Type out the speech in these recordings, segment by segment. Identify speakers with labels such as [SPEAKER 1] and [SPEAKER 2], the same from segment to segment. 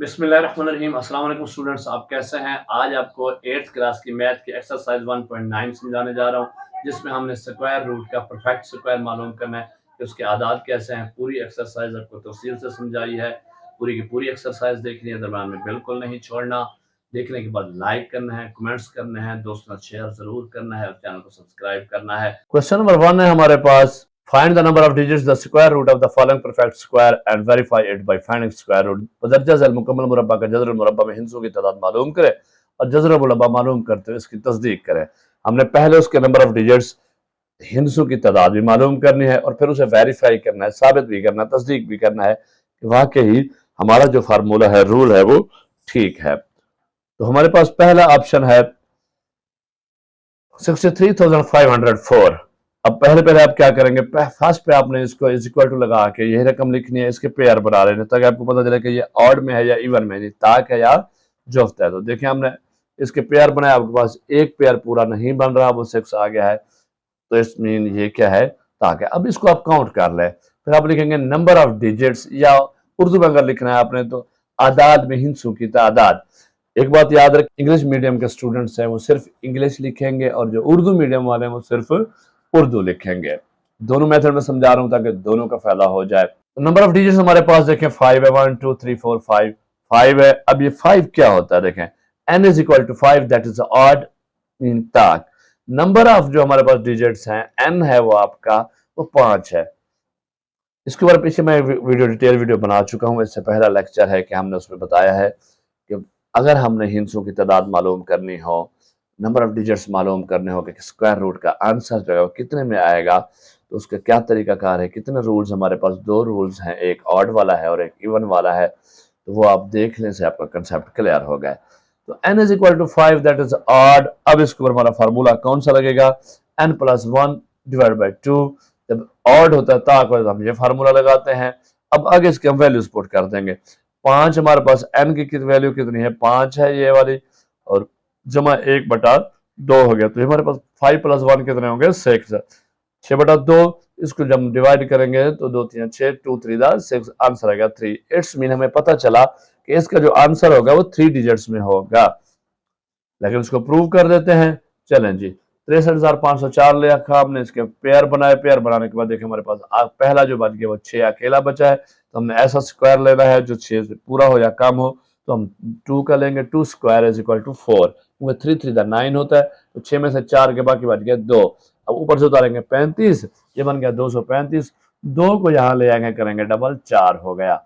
[SPEAKER 1] बिस्मिल्लाहिर्रहमानिर्रहीम। अस्सलाम वालेकुम स्टूडेंट्स, आप कैसे हैं? आज आपको 8th क्लास की मैथ की एक्सरसाइज 1.9 समझाने जा रहा हूँ, जिसमें हमने स्क्वायर रूट का परफेक्ट स्क्वायर मालूम करना है कि उसके आदाद कैसे हैं। पूरी एक्सरसाइज आपको तफसील से समझाई है। पूरी की पूरी एक्सरसाइज देखनी है, दरम्यान में बिल्कुल नहीं छोड़ना। देखने के बाद लाइक करना है, कमेंट्स करने हैं, दोस्तों शेयर जरूर करना है और चैनल को सब्सक्राइब करना है। क्वेश्चन नंबर 1 है हमारे पास, find the number of digits the square root of the following perfect square and verify it by finding square root। बदरजा ज़ैल मुकम्मल मुरब्बा का जज़र मुरब्बा में हिंसों की तादाद मालूम करें और जज़र मुरब्बा मालूम करते हुए इसकी तस्दीक करें। हमने पहले उसके नंबर ऑफ डिजिट्स हिंसों की तादाद भी मालूम करनी है और फिर उसे वेरीफाई करना है, साबित भी करना है, तस्दीक भी करना है कि वाकई हमारा जो फार्मूला है, रूल है, वो ठीक है। तो हमारे पास पहला ऑप्शन है 63,504। अब पहले आप क्या करेंगे, फर्स्ट पे आपने इसको इज इक्वल टू लगा के यही रकम लिखनी है, इसके पेयर बना लेने ताकि आपको पता चले कि ये ऑड में है या इवन में, ताक है या जुफ्त है। तो देखिए हमने इसके पेयर बनाया, आपके पास एक पेयर पूरा नहीं बन रहा, वो 6 आ गया है, तो इस मीन ये क्या है, ताक है। अब इसको आप काउंट कर ले, फिर आप लिखेंगे नंबर ऑफ डिजिट्स, या उर्दू में अगर लिखना है आपने तो आदाद में हिंसों की तादाद। एक बात याद रख, इंग्लिश मीडियम के स्टूडेंट्स हैं वो सिर्फ इंग्लिश लिखेंगे और जो उर्दू मीडियम वाले हैं वो सिर्फ उर्दू लिखेंगे। दोनों मेथड में समझा रहा हूं ताकि दोनों का फायदा हो जाए। तो नंबर ऑफ डिजिट्स हमारे पास देखें 5 है, 1 2 3 4 5 5 है। अब ये 5 क्या होता है, देखें n is equal to 5, that is odd mean ताक। नंबर ऑफ जो हमारे पास डिजिट्स हैं n है वो आपका वो 5 है। इसके ऊपर पीछे मैं डिटेल वीडियो बना चुका हूं, इससे पहला लेक्चर है कि हमने उसमें बताया है कि अगर हमने हिंसों की तादाद मालूम करनी हो, नंबर ऑफ डिजिट्स मालूम करने हो कि स्क्वायर रूट का आंसर जो है कितने में आएगा, तो उसका क्या तरीकाकार है, कितने रूल्स हमारे पास, 2 रूल्स हैं, एक ऑड वाला है और एक इवन वाला है। तो वो आप देखने से आपका कंसेप्ट क्लियर हो गया। तो n is equal to 5, that is odd. अब इसके ऊपर हमारा फार्मूला कौन सा लगेगा, n प्लस 1 डिवाइड बाई 2। जब ऑड होता है तो हम ये फार्मूला लगाते हैं। अब आगे इसके हम वैल्यूज पुट कर देंगे। 5 हमारे पास n की वैल्यू कितनी है, 5 है ये वाली, और जमा 1/2 हो गया। तो हमारे पास 5 प्लस 1 कितने होंगे, 6। 6/2, इसको जब डिवाइड करेंगे तो 2 3 6, 2 3 6, आंसर आएगा 3। इट्स मीन हमें पता चला कि इसका जो आंसर होगा वो 3 डिजिट्स में होगा। लेकिन इसको प्रूव कर देते हैं। चलें जी, 63,504 ले रखा हमने, इसके पेयर बनाए। पेयर बनाने के बाद देखिए हमारे पास पहला जो बच गया वो 6 अकेला बचा है, तो हमने ऐसा स्क्वायर लेना है जो 6 से पूरा हो या कम हो। तो हम 2 का लेंगे, 2 स्क्वायर इज इक्वल टू 4, क्योंकि 3 3 9 होता है, तो 6 में से 4 के बाकी बच गया 2। अब ऊपर से उतारेंगे 35, ये बन गया 235। 2 को यहाँ ले आएंगे, करेंगे डबल, 4 हो गया।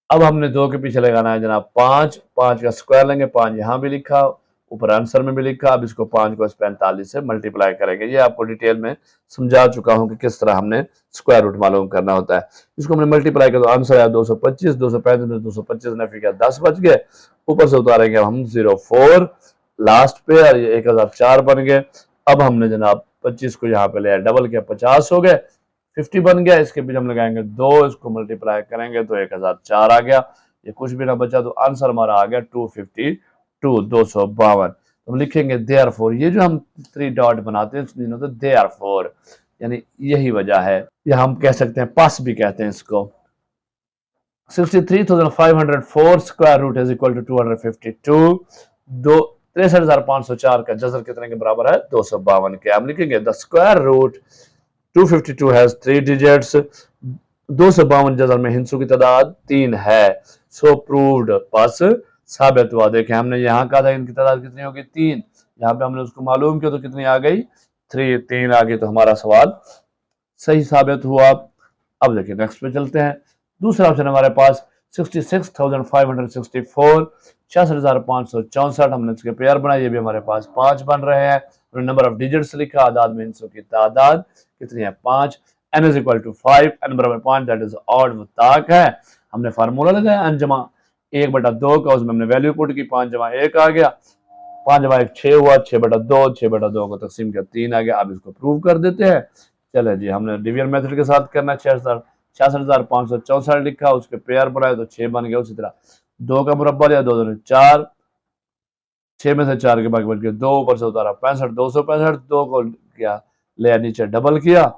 [SPEAKER 1] अब हमने 2 के पीछे लगाना है जनाब 5। 5 का स्क्वायर लेंगे, 5 यहाँ भी लिखा, ऊपर आंसर में भी लिखा। अब इसको 5 को 45 से मल्टीप्लाई करेंगे। ये आपको डिटेल में समझा चुका हूं कि किस तरह हमने स्क्वायर रूट मालूम करना होता है। इसको हमने मल्टीप्लाई किया तो आंसर आया 225। 235 में 225 नफी किया, 10 बच गए। ऊपर से उतारेंगे हम 04, लास्ट पे, और ये 1004 बन गए। अब हमने जनाब 25 को यहाँ पे ले डबल किया, 50 हो गए, 50 बन गया। इसके बीच हम लगाएंगे 2, इसको मल्टीप्लाई करेंगे तो 1004 आ गया। ये कुछ भी ना बचा, तो आंसर हमारा आ गया 252, 252। हम लिखेंगे देयरफॉर, ये जो हम 3 डॉट बनाते हैं इसमें होता है देयरफॉर, यानी यही वजह है, या हम कह सकते हैं पास भी कहते हैं इसको। 63,504 square root is equal to 252। 63,504 का जजर कितने के बराबर है, 252 के। हम लिखेंगे the square root 252 has 3 digits. 252 जजर में हिंसों की तादाद 3 है। सो प्रूव्ड, पास साबित हुआ। देखें हमने यहाँ कहा था इनकी तादाद कितनी होगी, 3। यहाँ पे हमने उसको मालूम किया तो कितनी आ गई, 3 आ गई। तो हमारा सवाल सही साबित हुआ। अब देखिए नेक्स्ट पे चलते हैं। दूसरा ऑप्शन हमारे पास 66,564, 66,564। हमने इसके पेयर बनाए, ये भी हमारे पास 5 बन रहे हैं। नंबर ऑफ डिजिट्स लिखा, आदाद में हिंसों की तादाद कितनी है, 5। n is equal to 5, n बराबर 5, दैट इज ऑड, वो ताक है। हमने फार्मूला लगाया n जमा 1/2 का, उसमें हमने वैल्यू पुट की, 5 जमा 1 आ गया, 5 जमा 1 6 हुआ, 6/2, 6/2 को तकसीम किया 3 आ गया। अब इसको प्रूव कर देते हैं। चले जी, हमने डिवीजन मेथड के साथ करना है। 66,564 लिखा, उसके पेयर बनाए तो 6 बन गया। उसी तरह 2 का मुरब्बा लिया, 2 2 4, 6 में से 4 के बाकी बच गए 2, ऊपर से उतारा 65, 265। 2 को किया ले नीचे डबल किया,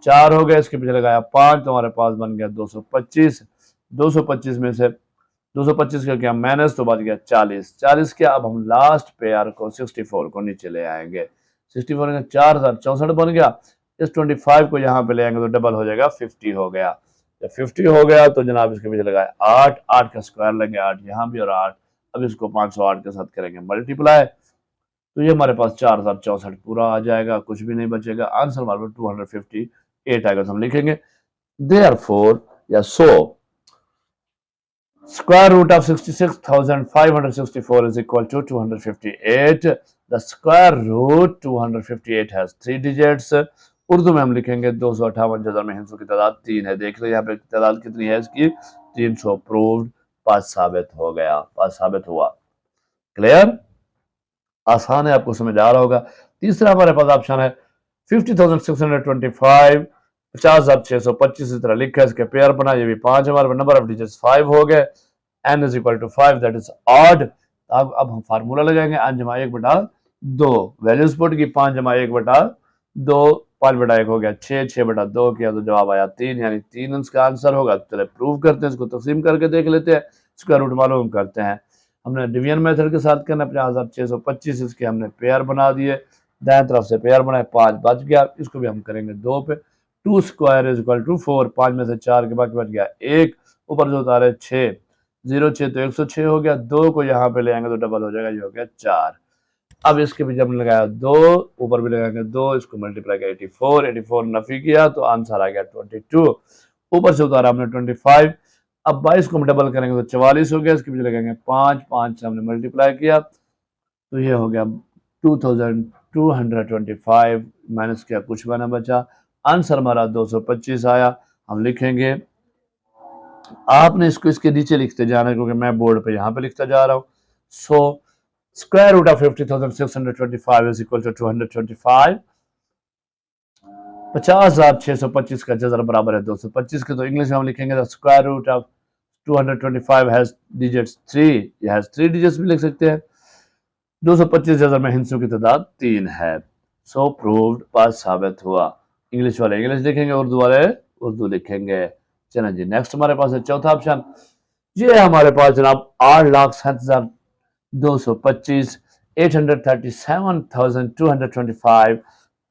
[SPEAKER 1] 4 हो गए। इसके पीछे लगाया 5, तो हमारे पास बन गया 225। 225 में से 225 का क्या माइनस, तो बच गया 40। 40 क्या, अब हम लास्ट पेयर को 64 को नीचे ले आएंगे। 64 का 4064 बन गया। इस 25 को यहाँ पे ले आएंगे तो डबल हो जाएगा, 50 हो गया। जब 50 हो गया तो जनाब इसके पीछे लगाए 8, 8 का स्क्वायर लेंगे, 8 यहाँ भी और 8। अब इसको 508 के साथ करेंगे मल्टीप्लाई, तो ये हमारे पास 4064 पूरा आ जाएगा, कुछ भी नहीं बचेगा। आंसर हमारे पास 258 आएगा। तो हम लिखेंगे देयरफॉर या सो square root of 66,564 is equal to 258. The square root 258 has 3 digits. Urdu में हम लिखेंगे 258 जज़र में हिंसों की तादाद 3 है। देख लो यहाँ पे तादाद कितनी है इसकी, 300। प्रूव्ड, पास साबित हो गया, पास साबित हुआ। क्लियर, आसान है, आपको समझ आ रहा होगा। तीसरा हमारे पास ऑप्शन है 50,625, 50,625 इस तरह लिखा है, इसके पेयर बना, ये भी 5 हमारे नंबर ऑफ डिजिट्स 5 हो गए। n is equal to 5 that is odd. अब हम फार्मूला लगाएंगे 5 जमा 1 बटा 2, वैल्यूज पुट की 5 जमा 1 बटा 2, 5 बटा 1 हो गया 6, 6 बटा 2 किया तो जवाब आया 3, यानी 3 इसका आंसर होगा। चले प्रूव करते हैं, इसको तकसीम करके देख लेते हैं, स्क्वायर रूट मालूम करते हैं। हमने डिवीजन मेथड के साथ करना, 50,625 इसके हमने पेयर बना दिए, दाएं तरफ से पेयर बनाए, 5 बच गया, इसको भी हम करेंगे 2 पे। 2 स्क्वायर इज इक्वल टू 4, 5 में से 4 के बाकी बच गया 1, ऊपर जो उतारे 6, 0 6 तो 106 हो गया। 2 को यहाँ पे ले आएंगे तो डबल हो जाएगा, ये हो गया 4। अब इसके भी जब लगाया 2, ऊपर भी लगाएंगे 2, इसको मल्टीप्लाई किया 84, 84 नफी किया तो आंसर आ गया 22। ऊपर से उतारा हमने 25। अब 22 को हम डबल करेंगे तो 44 हो गया, इसके पीछे लगाएंगे 5, 5 से हमने मल्टीप्लाई किया तो ये हो गया 2225, माइनस किया कुछ बना बचा, आंसर हमारा 225 आया। हम लिखेंगे, आपने इसको इसके नीचे लिखते जाना है क्योंकि मैं बोर्ड पे यहाँ पे लिखता जा रहा हूँ। So square root of 50,625 is equal to 225। 50,625 का जज़र बराबर है 225 के, तो इंग्लिश में हम लिखेंगे square root of 225 has digits 3, ये हैज 3 डिजिट्स भी लिख सकते हैं। 225 जज़र में हिंसों की तादाद 3 है। सो प्रूव्ड, पास साबित हुआ। इंग्लिश वाले इंग्लिश लिखेंगे, उर्दू वाले उर्दू लिखेंगे। चलें जी, नेक्स्ट हमारे पास है चौथा ऑप्शन। ये हमारे पास जनाब 8,07,225, 837,225।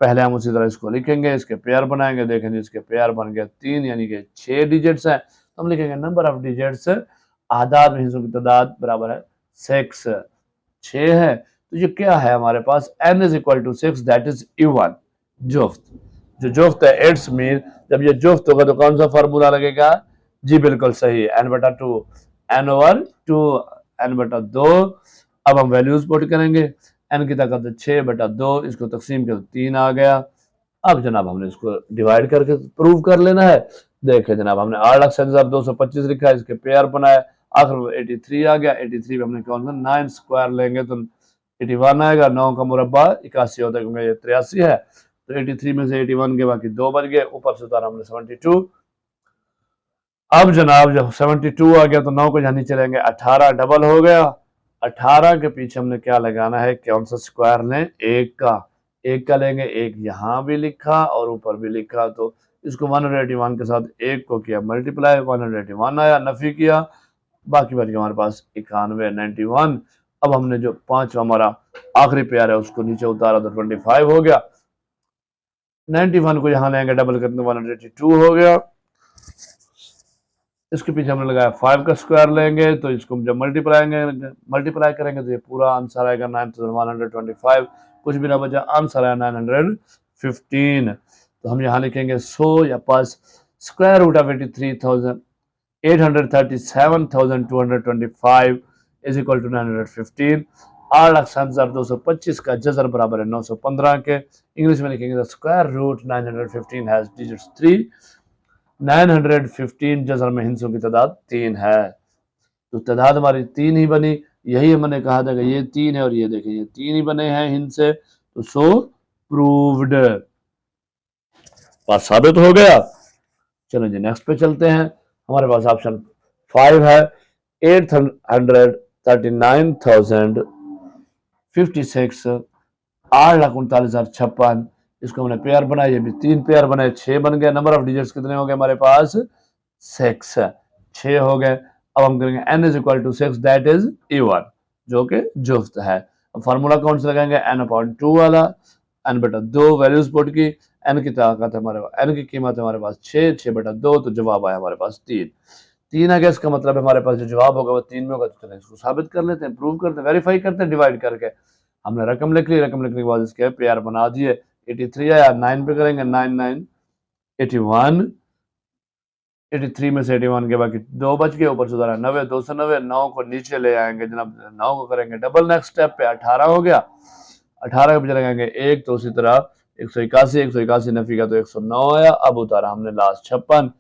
[SPEAKER 1] पहले हम उसी तरह इसको लिखेंगे, इसके पेयर बनाएंगे, देखेंगे इसके पेयर बन गए 3, यानी कि 6 डिजिट्स हैं। तो हम लिखेंगे नंबर ऑफ डिजिट्स, आदाद में हिस्सों की तादाद बराबर है 6, 6 है। तो ये क्या है हमारे पास, n is equal to 6 that is even, जुफ्त। जो जुफ्त है इट्स मीन, जब ये जुफ्त होगा तो कौन सा फार्मूला लगेगा, जी बिल्कुल सही, n बटा 2, n ओवर 2, n बटा 2। अब हम वैल्यूज पुट करेंगे, n की ताकत है 6 बटा 2, इसको तकसीम कर 3 आ गया। अब जनाब हमने इसको डिवाइड करके प्रूव कर लेना है। देखें जनाब, हमने 8,07,225 लिखा है, इसके पेयर बनाए, आखिर में 83 आ गया। 83 में हमने कौन सा 9 स्क्वायर लेंगे तो 81 आएगा। 9 का मुरब्बा 81 होता है क्योंकि ये 83 है, तो 83 में से 81 के बाकी 2 बच गए, ऊपर से उतारा हमने 72। अब जनाब जब 72 आ गया तो 9 को यहाँ नीचे लेंगे, 18 डबल हो गया। 18 के पीछे हमने क्या लगाना है, कौन सा स्क्वायर लें, 1 का, 1 का लेंगे, 1 यहाँ भी लिखा और ऊपर भी लिखा, तो इसको 181 के साथ 1 को किया मल्टीप्लाई, 181 आया, नफी किया, बाकी बच गया हमारे पास 91, 91। अब हमने जो 5 हमारा आखिरी पेयर है उसको नीचे उतारा तो 25 हो गया। 91 को यहाँ लेंगे, डबल करते 182 हो गया। इसके पीछे हमने लगाया 5 का स्क्वायर लेंगे, तो इसको जब मल्टीप्लाई करेंगे तो ये पूरा आंसर आएगा 9125, कुछ भी ना बचा, आंसर आया 915। तो हम यहाँ लिखेंगे सो या पास square root of 837,225 is equal to 915। 8,07,225 का जज़र बराबर है 915 के। इंग्लिश में लिखेंगे स्क्वायर रूट 915 हैज डिजिट्स 3, 915 जज़र में हिंसों की तादाद 3 है। तो तादाद हमारी 3 ही बनी, यही हमने कहा था कि ये 3 है और ये देखें ये 3 ही बने हैं हिंसे, तो सो प्रूव्ड, बात साबित हो गया। चलो जी नेक्स्ट पे चलते हैं। हमारे पास ऑप्शन 5 है 839,056, 8,39,056। इसको हमने पेयर बनाए, ये भी 3 पेयर बनाए, 6 बन गए। नंबर ऑफ डिजिट्स कितने हो गए हमारे पास, 6 हो गए। अब हम करेंगे n is equal to 6, that is even, जो कि जुफ्त है। अब फार्मूला कौन सा लगाएंगे, n अपॉन 2 वाला, n बटा 2 वैल्यूज पुट की, n की ताकत हमारे पास, n की कीमत हमारे पास 6, 6 बटा 2, तो जवाब आया हमारे पास 3। 3 आ गया, इसका मतलब हमारे पास जो जवाब होगा वो 3 में होगा। तो चलें इसको साबित कर लेते हैं, प्रूव करते हैं, वेरीफाई करते हैं डिवाइड करके। हमने रकम लिख ली, रकम लिखने के बाद इसके पेयर बना दिए। 83 आया, 9 पे करेंगे, 9 9 81, 83 में से 81 के बाकी 2 बच गए, ऊपर सुधारा 90, 290, 9 को नीचे ले आएंगे जनाब, 9 को करेंगे डबल, नेक्स्ट स्टेप पे 18 हो गया, 18 के पीछे लगाएंगे 1, तो उसी तरह 181, 181 नफी का तो 109 आया। अब उतारा हमने लास्ट 56,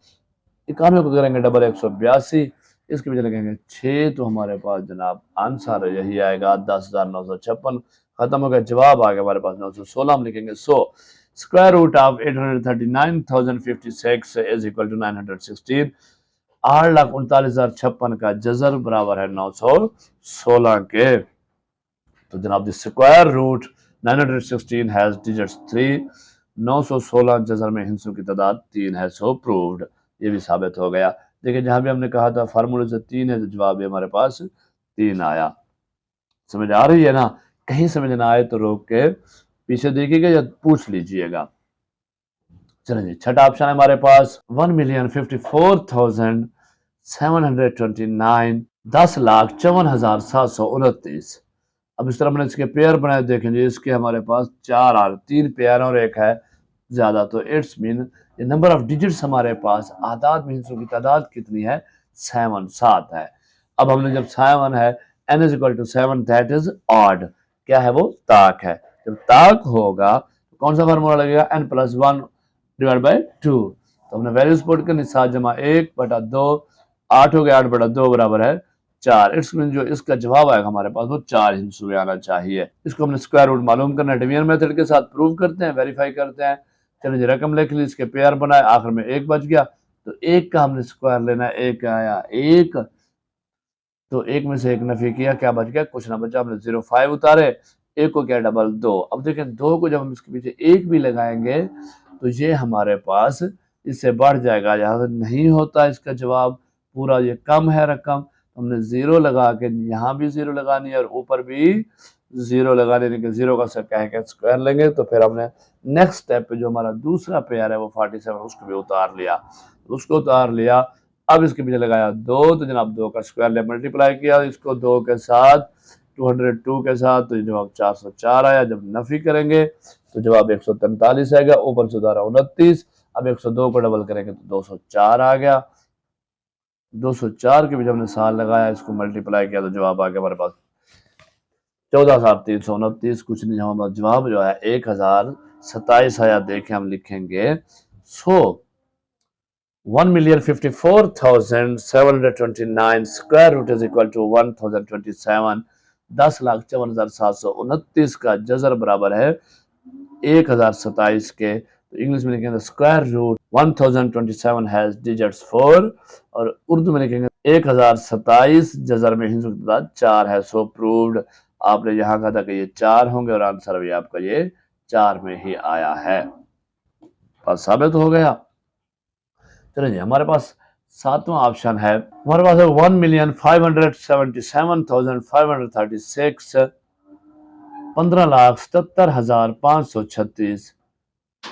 [SPEAKER 1] 91 को करेंगे डबल, 182, इसके पीछे लगाएंगे 6, तो हमारे पास जनाब आंसर यही आएगा 10,956। खत्म हो गया, जवाब आ गया हमारे पास 916। हम लिखेंगे 100 square root of 839,056 is equal to 916। 8,39,056 का जजर बराबर है 916 के। तो जनाब the square root 916 has digits 3, 916 जजर में हिस्सों की तादाद 3 है, सो प्रूव्ड। ये भी साबित हो गया। देखिए जहां भी हमने कहा था फार्मूले से 3 है, तो जवाब भी हमारे पास 3 आया। समझ आ रही है ना? कहीं समझ ना आए तो रोक के पीछे देखिएगा या पूछ लीजिएगा। चलिए जी, छठा ऑप्शन है हमारे पास 1,54,729, 10,54,729। अब इस तरह मैंने इसके पेयर बनाए, देखें जी, इसके हमारे पास 4 आ रहे, 3 पेयर और एक है ज्यादा, तो इट्स मीन ये नंबर ऑफ डिजिट्स हमारे पास आदाद में हिस्सों की तादाद कितनी है, 7 है। अब हमने जब 7 है, n is equal to 7, that is odd, क्या है वो, ताक है। जब ताक होगा तो कौन सा फार्मूला लगेगा, n प्लस 1 डिवाइड बाई 2। तो हमने वैल्यूज पुट करनी, 7 जमा 1 बटा 2, 8 हो गया, 8 बटा 2 बराबर है 4। इट्स मीन जो इसका जवाब आएगा हमारे पास वो 4 हिस्सों में आना चाहिए। इसको हमने स्क्वायर रूट मालूम करना है, डिवीजन मेथड के साथ प्रूव करते हैं, वेरीफाई करते हैं। चलिए जी, रकम लिख ली, इसके पेयर बनाए, आखिर में 1 बच गया, तो 1 का हमने स्क्वायर लेना है, 1 आया 1, तो 1 में से 1 नफी किया, क्या बच गया, कुछ ना बचा, हमने 0,5 उतारे, 1 को क्या डबल 2। अब देखें 2 को जब हम इसके पीछे 1 भी लगाएंगे तो ये हमारे पास इससे बढ़ जाएगा, यहाँ नहीं होता इसका जवाब पूरा, ये कम है रकम, हमने 0 लगा के यहाँ भी 0 लगानी है और ऊपर भी 0 लगाने, लेकिन 0 का कहेंगे स्क्वायर लेंगे, तो फिर हमने नेक्स्ट स्टेप पे जो हमारा दूसरा पेयर है वो 47, उसको भी उतार लिया, उसको उतार लिया। अब इसके पीछे लगाया 2, तो जनाब 2 का स्क्वायर ले मल्टीप्लाई किया इसको 2 के साथ, 202 के साथ, तो जवाब 404 आया। जब नफी करेंगे तो जवाब 143 आएगा, ऊपर से उतारा 29, अब 102 को डबल करेंगे तो 204 आ गया, 204 के बीच हमने साल लगाया, इसको मल्टीप्लाई किया तो जवाब आ गया हमारे पास 14,329। कुछ नहीं, हमारा जवाब जो है 1027 आया। देखें हम लिखेंगे, so 1,54,729 square root is equal to 1,027, 10,54,729 का जजर बराबर है 1027 के। तो इंग्लिश में लिखेंगे स्क्वायर रूट 1027 हैज डिजिट्स 4, और उर्दू में लिखेंगे 1027 जजर में हिंसों की तादाद 4 है, सो प्रूव्ड। आपने यहाँ कहा था कि ये 4 होंगे और आंसर भी आपका ये 4 में ही आया है, बात साबित हो गया। चलिए जी, हमारे पास 7वां ऑप्शन है, हमारे पास है 1,577,536, 15,77,536।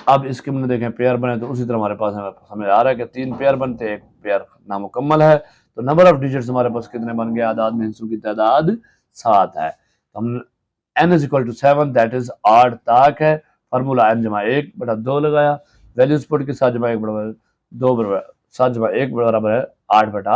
[SPEAKER 1] अब इसके मैंने देखें पेयर बने, तो उसी तरह हमारे पास हमें आ रहा है कि 3 पेयर बनते हैं, 1 पेयर नामुकम्मल है, तो नंबर ऑफ डिजिट्स हमारे पास कितने बन गए, आदाद में हिस्सों की तादाद 7 है। तो हम n is equal to 7, that is odd, ताक है। फार्मूला n जमा 1 बटा 2 लगाया, वैल्यूज पुट के 7 जमा 1 बराबर 2 बराबर 7 जमा 1 बराबर है 8 बटा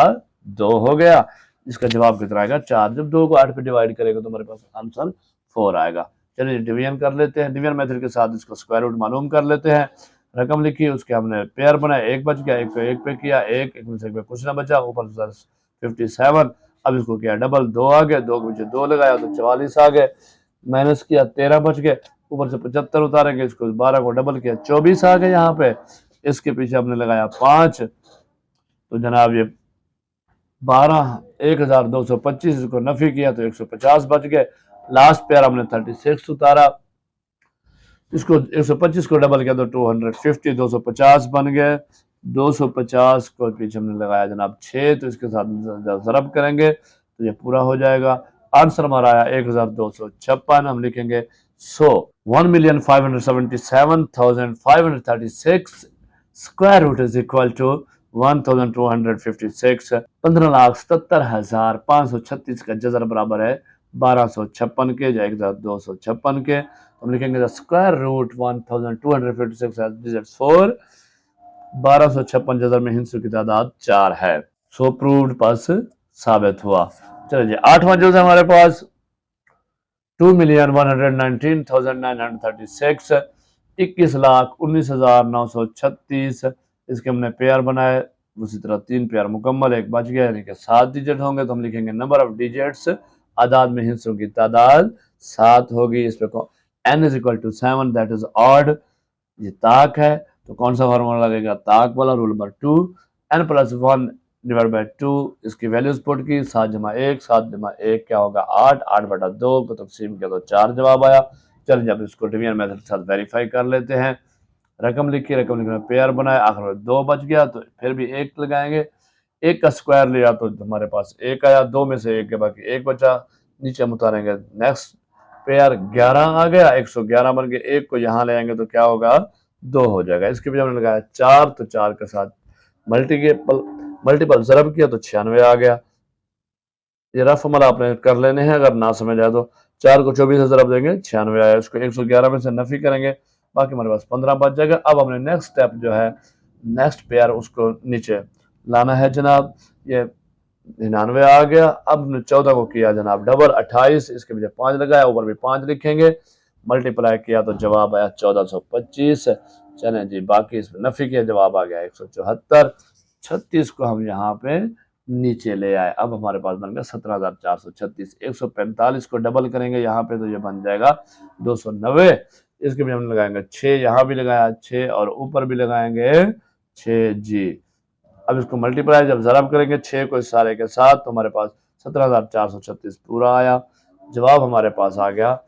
[SPEAKER 1] 2 हो गया। इसका जवाब कितना आएगा, 4। जब 2 को 8 पे डिवाइड करेगा तो हमारे पास आंसर 4 आएगा। चलिए डिवीजन कर लेते हैं, डिवीजन मेथड के साथ इसको स्क्वायर रूट मालूम कर लेते हैं। रकम लिखी, उसके हमने पेयर बनाए, 1 बच गया, 1 को 1 पे किया, 1 में से 1 पे कुछ ना बचा, ऊपर 57। अब इसको किया डबल, 2 आ गए, 2 के पीछे 2 लगाया तो 44 आ गए, माइनस किया 13 बच गए, ऊपर से 75 उतारेंगे, इसको 12 को डबल किया 24 आ गए यहाँ पे। इसके पीछे हमने लगाया 5, तो जनाब ये 12,1225, इसको नफी किया तो 150 बच गए। लास्ट पेयर हमने 36 उतारा, इसको 125 को डबल किया तो 250, 250 बन गए। 250 को पीछे हमने लगाया जनाब 6, तो इसके साथ जब ज़रब करेंगे तो ये पूरा हो जाएगा। आंसर हमारा आया 1256। हम लिखेंगे so 1,577,536 square root is equal to 1,256। 15,77,536 का जजर बराबर है 1256 के या 1,256 के। हम लिखेंगे स्क्वायर रूट 1,256 4। 1256 जजर में हिंसों की तादाद 4 है। सो प्रूव्ड पास साबित हुआ। चलिए जी, 8वां जो है हमारे पास 2,119,936 21,19,936। इसके हमने पेयर बनाए, उसी तरह 3 पेयर मुकम्मल, एक बच गया, यानी कि 7 डिजिट होंगे। तो हम लिखेंगे नंबर ऑफ डिजिट्स, आदाद में हिस्सों की तादाद 7 होगी। इस पे n is equal to 7, that is odd. ये ताक है, तो कौन सा फार्मूला लगेगा? ताक वाला, rule number 2, n plus 1 divide by 2। इसकी वैल्यूज पुट की, 7 जमा 1, 7 जमा 1 क्या होगा? 8, 8 बटा 2 को तकसीम किया तो 4 जवाब आया। चलिए जब इसको डिवीजन मेथड के साथ वेरीफाई कर लेते हैं। रकम लिखी, रकम लिखने में पेयर बनाए, आखिर में 2 बच गया तो फिर भी 1 लगाएंगे। 1 का स्क्वायर लिया तो हमारे पास 1 आया, 2 में से 1 के बाकी 1 बचा। नीचे हम उतारेंगे, नेक्स्ट पेयर 11 आ गया, 111 बन गया। 1 को यहाँ ले आएंगे तो क्या होगा? 2 हो जाएगा। इसके भी हमने लगाया 4, तो 4 के साथ मल्टीपल ज़रब किया तो 96 आ गया। ये रफ अमल आपने कर लेने हैं, अगर ना समझ आए तो 4 को 24 से ज़रब देंगे 96 आया। इसको 111 में से नफी करेंगे, बाकी हमारे पास 15 बच जाएगा। अब हमने नेक्स्ट स्टेप जो है, नेक्स्ट पेयर उसको नीचे लाना है जनाब। ये 99 आ गया। अब हमने 14 को किया जनाब डबल 28, इसके पीछे 5 लगाया, ऊपर भी 5 लिखेंगे, मल्टीप्लाई किया तो जवाब आया 1425। चलें जी, बाकी इसमें नफी किया, जवाब आ गया 174। 36 को हम यहाँ पे नीचे ले आए। अब हमारे पास बन गया 17,436। 145 को डबल करेंगे यहाँ पे तो ये बन जाएगा 290। इसके भी हम लगाएंगे 6, यहाँ भी लगाया 6 और ऊपर भी लगाएंगे 6 जी। अब इसको मल्टीप्लाई जब ज़रब करेंगे 6 को इस सारे के साथ तो हमारे पास 17,436 पूरा आया। जवाब हमारे पास आ गया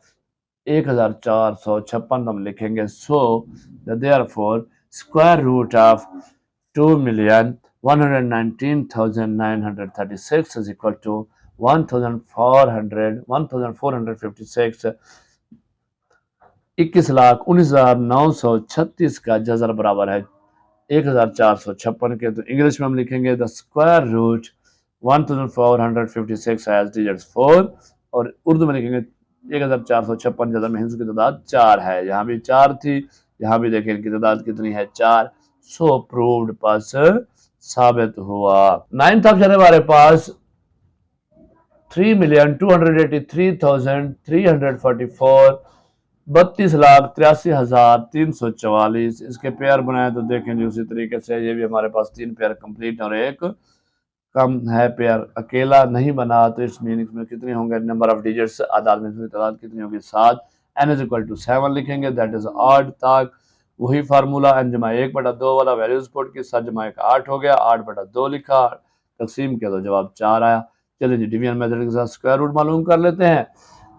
[SPEAKER 1] 1,456। हम लिखेंगे so therefore square root of 2,119,936 is equal to 1,456। 21,19,936 का जजर बराबर है 1,456 के। तो इंग्लिश में हम लिखेंगे the square root 1,456 has digits 4, और उर्दू में लिखेंगे 1,456 जजर में हिंसों की तादाद 4 है। यहाँ भी 4 थी, यहाँ भी देखें इनकी तादाद कितनी है? 4। सो प्रूव्ड पास साबित हुआ। 9th ऑप्शन है हमारे पास 3,283,344, 32,83,344। इसके पेयर बनाए तो देखें जी उसी तरीके से ये भी हमारे पास 3 पेयर कंप्लीट और एक कम है पेयर अकेला नहीं बना। तो इस मीनिंग में कितने होंगे? नंबर ऑफ डिजिट्स, आदाद में तादाद कितनी होगी? 7। n इज इक्वल टू 7 लिखेंगे, दैट इज ऑड ताक। वही फार्मूला n जमा 1 बटा 2 वाला, वैल्यूज पुट की, 7 जमा 1 8 हो गया, 8 बटा 2 लिखा, तकसीम किया तो जवाब 4 आया। चलिए जी, डिवीजन मेथड के साथ स्क्वायर रूट मालूम कर लेते हैं।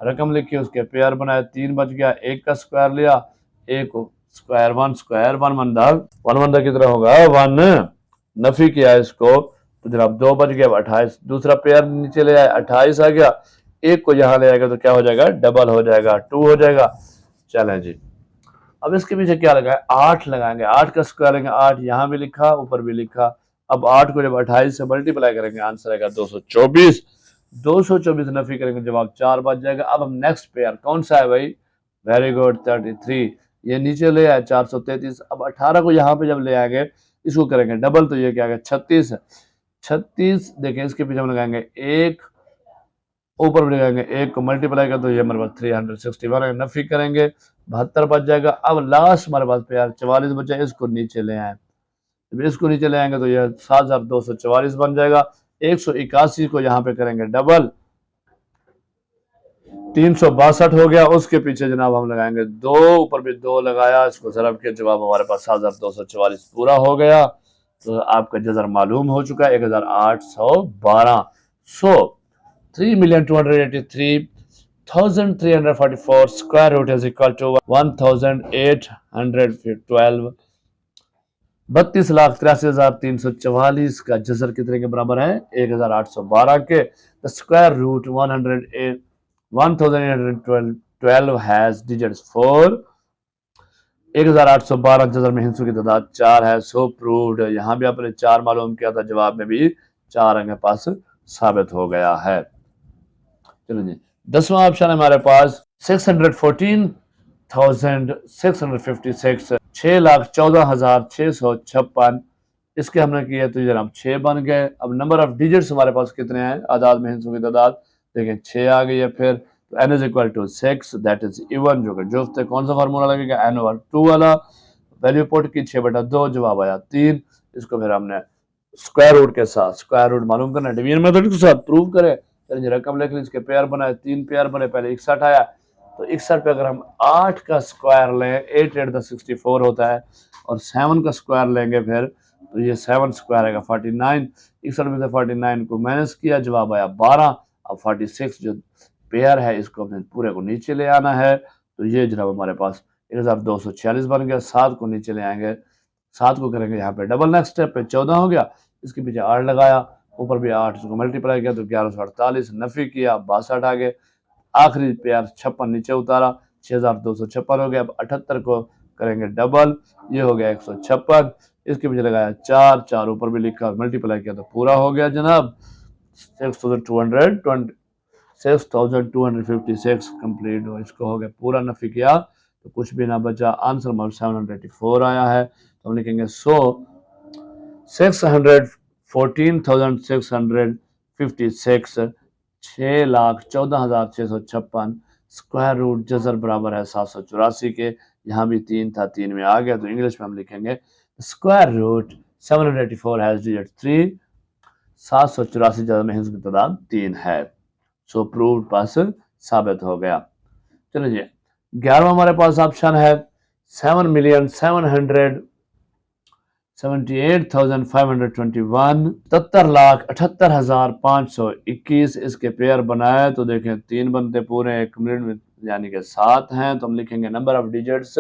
[SPEAKER 1] रकम लिखी, उसके पेयर बनाए, 3 बच गया, 1 का स्क्वायर लिया, 1 स्क्वायर 1 स्क्वायर 1 1 की तरह होगा 1। नफी किया इसको तो जनाब 2 बच गया, 28। दूसरा पेयर नीचे ले आए, 28 आ गया। 1 को यहाँ ले आएगा तो क्या हो जाएगा? डबल हो जाएगा, 2 हो जाएगा। चलें जी, अब इसके पीछे क्या लगाए? 8 लगाएंगे। 8 का स्क्वायर लेंगे, 8 यहाँ भी लिखा, ऊपर भी लिखा। अब 8 को जब 28 से मल्टीप्लाई करेंगे आंसर आएगा 224। 224 नफी करेंगे, जवाब 4 बच जाएगा। अब हम नेक्स्ट पेयर कौन सा है भाई? Very good, 33। ये नीचे ले आए 433। अब 18 को यहाँ पे जब ले आएंगे, इसको करेंगे डबल तो ये क्या आ गया? 36। 36 देखें, इसके पीछे हम लगाएंगे 1, ऊपर भी लगाएंगे 1 को मल्टीप्लाई कर तो ये हमारे पास 361 नफी करेंगे, 72 बच जाएगा। अब लास्ट हमारे पास पेयर 44 बचा, इसको नीचे ले आए। जब इसको नीचे ले आएंगे तो यह 7,244 बन जाएगा। 181 को यहाँ पे करेंगे डबल, 362 हो गया। उसके पीछे जनाब हम लगाएंगे 2, ऊपर भी 2 लगाया, इसको ज़रब के जवाब हमारे पास 7,244 पूरा हो गया। तो आपका जजर मालूम हो चुका है 1,812। So 3,283,344 square root is equal to 1,812 32,83,344 का जजर कितने के बराबर है? 1812 के। The square root 1812 has digits 4। 1812 जजर में हिस्सों की तादाद 4 है। सो प्रूव्ड, यहाँ भी आपने 4 मालूम किया था, जवाब में भी 4 अंक पास साबित हो गया है। चलो जी, 10वां ऑप्शन है हमारे पास 614,656, 6,14,656। इसके हमने किए तो जनाब 6 बन गए। अब नंबर ऑफ डिजिट्स हमारे पास कितने हैं? आदाद में हिस्सों की तादाद देखें 6 आ गई है। फिर तो n is equal to 6, that is even, जो कि जुफ्त है। कौन सा फार्मूला लगेगा? n ओवर 2 वाला। वैल्यू पुट की 6/2, जवाब आया 3। इसको फिर हमने स्क्वायर रूट के साथ, स्क्वायर रूट मालूम करना डिवीजन मेथड के साथ प्रूव करें। चलिए रकम लिख ली, इसके पेयर बनाए, 3 पेयर बने। पहले 61 आया, तो 61 पे अगर हम 8 का स्क्वायर लें, 8 8 64 होता है, और 7 का स्क्वायर लेंगे फिर तो ये 7 स्क्वायर आएगा 49। 61 में से 49 को माइनस किया, जवाब आया 12। अब 46 जो पेयर है इसको अपने पूरे को नीचे ले आना है, तो ये जनाब हमारे पास 1246 बन गया। 7 को नीचे ले आएंगे, 7 को करेंगे यहाँ पे डबल, नेक्स्ट स्टेप पे 14 हो गया, इसके पीछे 8 लगाया, ऊपर भी 8 इसको मल्टीप्लाई किया तो 1148, नफी किया 62 आ गए। आखिरी पेयर 56 नीचे उतारा, 6256 हो गया। अब 78 को करेंगे डबल, ये हो गया 156। इसके पीछे लगाया 4, 4 ऊपर भी लिखा, मल्टीप्लाई किया तो पूरा हो गया जनाब 6220, 6256 कंप्लीट हो। इसको हो गया पूरा, नफी किया तो कुछ भी ना बचा। आंसर हमारा 784 आया है। तो हम लिखेंगे 614,656, 6,14,656 स्क्वायर रूट जजर बराबर है 784 के। यहाँ भी 3 था, 3 में आ गया, तो इंग्लिश में हम लिखेंगे स्क्वायर रूट 784 हैज डिजिट 3। 784 जजर में हिस्सों की तादाद 3 है। सो प्रूव्ड, पास साबित हो गया। चलो जी, 11वां हमारे पास ऑप्शन है 7,778,521, 77,78,521। इसके पेयर बनाए तो देखें 3 बनते पूरे, एक मिनट यानी कि 7 हैं। तो हम लिखेंगे नंबर ऑफ डिजिट्स,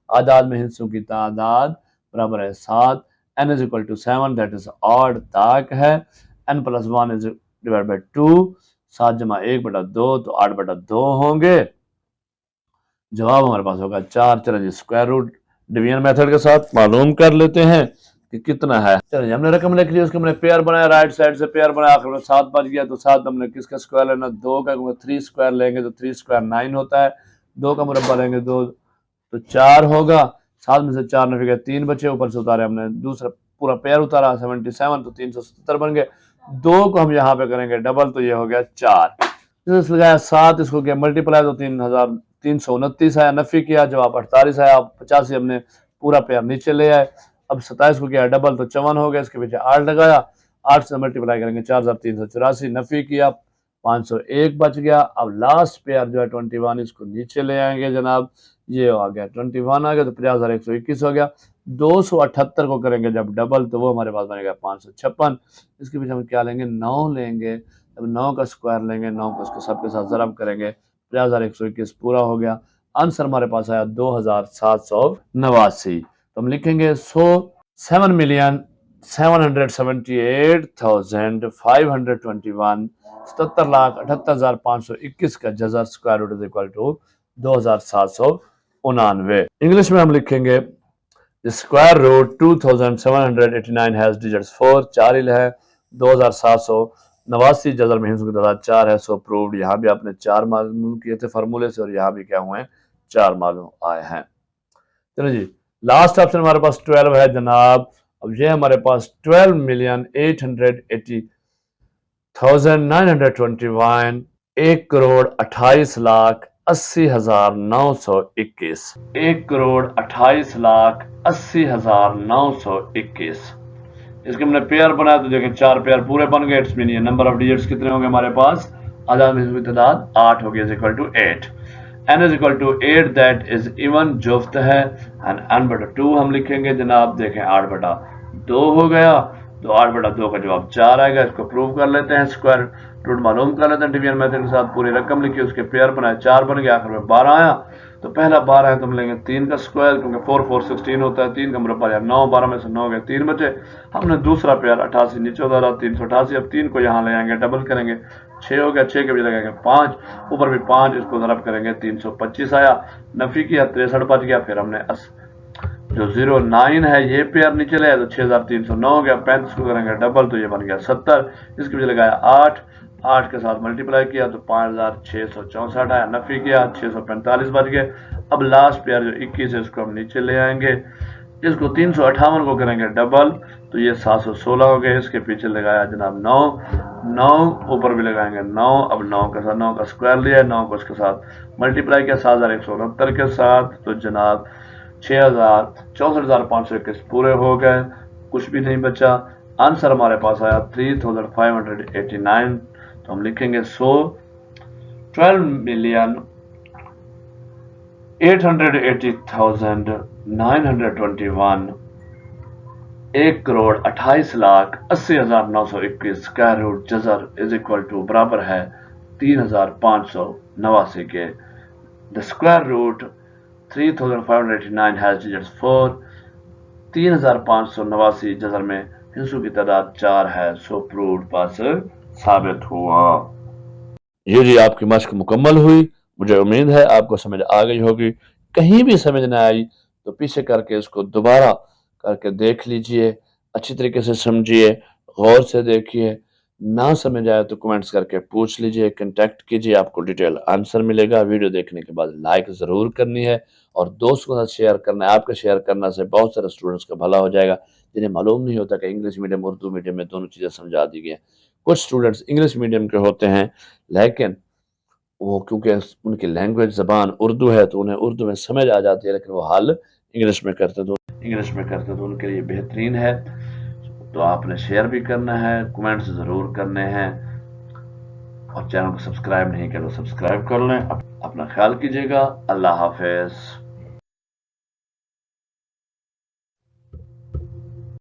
[SPEAKER 1] आदाद में हिस्सों की तादाद बराबर है 7। n is equal to 7, that is odd, ताक है। n plus 1 is divide by 2, 7 जमा 1/2 तो 8/2 होंगे। जवाब हमारे पास होगा 4। चलो जी, स्क्वायर रूट डिवीजन मेथड के साथ मालूम कर लेते हैं कि कितना है। चलिए हमने रकम लिख ली, उसके हमने पेयर बनाया, राइट साइड से पेयर बनाया, आखिर में 7 बच गया। तो 7 हमने किसका स्क्वायर लेना? 2 का, 3 स्क्वायर लेंगे तो 3 स्क्वायर 9 होता है। 2 का मुरब्बा लेंगे 2 तो 4 होगा। 7 में से 4 नफी गए, 3 बचे, ऊपर से उतारे हमने दूसरा पूरा पेयर उतारा 77, तो 377 बन गए। 2 को हम यहाँ पे करेंगे डबल, तो ये हो गया 4। लगाया 7, इसको किया मल्टीप्लाई तो 3,329 आया, नफी किया जवाब 48 आया। 85 हमने पूरा पेयर नीचे ले आए। अब 27 को किया डबल तो 54 हो गया, इसके पीछे 8 लगाया, 8 से मल्टीप्लाई करेंगे 4,384, नफी किया 501 बच गया। अब लास्ट पेयर जो है 21, इसको नीचे ले आएंगे जनाब, ये आ गया 21 आ गया, तो 50,121 हो गया। 278 को करेंगे जब डबल तो वो हमारे पास बनेगा 556। इसके पीछे हम क्या लेंगे? 9 लेंगे। जब 9 का स्क्वायर लेंगे, 9 को उसके सबके साथ ज़रब करेंगे, 50,121 पूरा हो गया। आंसर हमारे पास आया 2,789। तो हम लिखेंगे 7,778,521, 77,78,521 का जजर square root is equal to 2,789। English में हम लिखेंगे स्क्वायर रूट 2,789 हैज डिजिट्स 4, 4 ही है। 2,789 जजर में हिस्सों की तादाद 4 है। सो प्रूव्ड, यहाँ भी आपने 4 मालूम किए थे फार्मूले से, और यहाँ भी क्या हुए हैं? 4 मालूम आए हैं। चलो जी, लास्ट ऑप्शन हमारे पास 12 है जनाब। अब ये हमारे पास 12,880,921, 1,28,80,921, 1,28,80,921। इसके हमने पेयर बनाया तो देखें 4 पेयर पूरे बन गए। इट्स मीन ये नंबर ऑफ डिजिट्स कितने होंगे हमारे पास? आदाद में हिस्सों की तादाद 8 होगी, is equal to 8। n is equal to 8, that is even, जुफ्त है। एंड n/2 हम लिखेंगे जनाब, देखें 8/2 हो गया। तो 8/2 का जवाब 4 आएगा। इसको प्रूव कर लेते हैं, स्क्वायर रूट मालूम कर लेते हैं डिवीजन मेथड के साथ। पूरी रकम लिखी, उसके पेयर बनाए, 4 बन गया, आखिर में 12 आया। तो पहला 12 है तो हम लेंगे 3 का स्क्वायर, क्योंकि 4 4 16 होता है, 3 का मुरब्बा या 9, 12 में से 9 गए 3 बचे। हमने दूसरा पेयर 88 नीचे उतारा, 388। अब 3 को यहाँ ले आएंगे, डबल करेंगे, 6 हो गया, 6 के भी लगाएंगे 5, ऊपर भी 5, इसको ज़रब करेंगे 325 आया। नफी किया, 63 बच गया। फिर हमने जो 09 है ये पेयर नीचे ले, तो 6309 हो गया। 35 को करेंगे डबल, तो ये बन गया 70। इसके पीछे लगाया 8, 8 के साथ मल्टीप्लाई किया तो 5664 आया। नफी किया, 645 बच गए। अब लास्ट पेयर जो 21 है, इसको हम नीचे ले आएंगे, इसको 358 को करेंगे डबल, तो ये 716 हो गए। इसके पीछे लगाया जनाब 9, 9 ऊपर भी लगाएंगे 9। अब 9 के साथ 9 का स्क्वायर लिया, 9 को इसके साथ मल्टीप्लाई किया 7169 के साथ, तो जनाब 64,521 पूरे हो गए, कुछ भी नहीं बचा। आंसर हमारे पास आया 3589। तो हम लिखेंगे 12,880,921, 1,28,80,921 स्क्वायर रूट जजर इज इक्वल टू बराबर है 3,589 के। The square root 3,589 has digits 4। 3,589 जजर में हिस्सों की तादाद 4 है। सो प्रूव्ड पास साबित हुआ। ये जी आपकी मश्क मुकम्मल हुई। मुझे उम्मीद है आपको समझ आ गई होगी। कहीं भी समझ ना आई तो पीछे करके इसको दोबारा करके देख लीजिए, अच्छी तरीके से समझिए, गौर से देखिए। ना समझ आए तो कमेंट्स करके पूछ लीजिए, कांटेक्ट कीजिए, आपको डिटेल आंसर मिलेगा। वीडियो देखने के बाद लाइक ज़रूर करनी है और दोस्तों के साथ शेयर करना है। आपके शेयर करने से बहुत सारे स्टूडेंट्स का भला हो जाएगा, जिन्हें मालूम नहीं होता कि इंग्लिश मीडियम उर्दू मीडियम में दोनों चीज़ें समझा दी गई हैं। कुछ स्टूडेंट्स इंग्लिश मीडियम के होते हैं, लेकिन वो क्योंकि उनकी लैंग्वेज ज़बान उर्दू है तो उन्हें उर्दू में समझ आ जाती है, लेकिन वो हल इंग्लिश में करते तो उनके लिए बेहतरीन है। तो आपने शेयर भी करना है, कमेंट्स ज़रूर करने हैं, और चैनल को सब्सक्राइब नहीं किया तो सब्सक्राइब कर लें। अपना ख्याल कीजिएगा। अल्लाह हाफिज़।